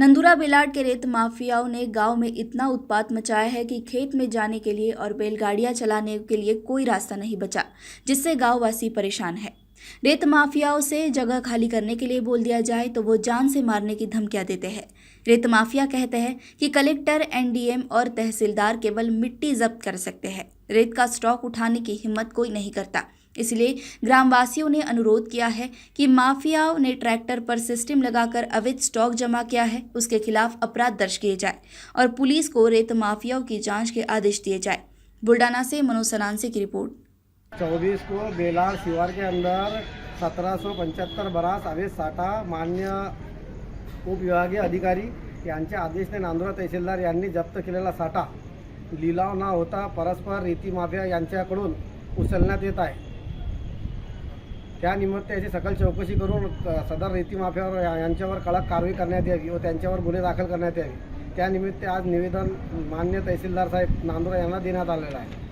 Nandura ballad के रेत माफियाओं ने गांव में इतना उत्पात मचाया है कि खेत में जाने के लिए और बैलगाड़ियां चलाने के लिए कोई रास्ता नहीं बचा, जिससे गांववासी परेशान है। रेत माफियाओं से जगह खाली करने के लिए बोल दिया जाए तो वो जान से मारने की धमकियां देते हैं। रेत माफिया कहते हैं कि कलेक्टर, एनडीएम और तहसीलदार केवल मिट्टी जब्त कर सकते हैं, रेत का स्टॉक उठाने की हिम्मत कोई नहीं करता। इसलिए ग्रामवासियों ने अनुरोध किया है कि माफियाओं ने ट्रैक्टर पर सिस्टम लगाकर अवैध स्टॉक जमा किया है, उसके खिलाफ अपराध दर्ज किए जाए और पुलिस को रेत माफियाओं की जांच के आदेश दिए जाए। बुल्डाना से मनोज सनांसे की रिपोर्ट। 24 को बेलाड शिवार के अंदर 1775 बरास अवैध साठा मान्य उपविभागीय अधिकारी यांच्या आदेशाने नांदुरा तहसीलदार यांनी जप्त केलेला साठा लिलाव न होता परस्पर रेती माफिया यांच्याकडून उचलण्यात येत आहे। त्यानिमित्त याची सकल चौकशी करून सदर रेती माफियावर यांच्यावर कडक कारवाई करण्यात यावी व त्यांच्यावर गुन्हे दाखल करण्यात यावे। त्यानिमित्त आज निवेदन मान्य तहसीलदार साहेब नांदुरा यांना देण्यात आलेलं आहे।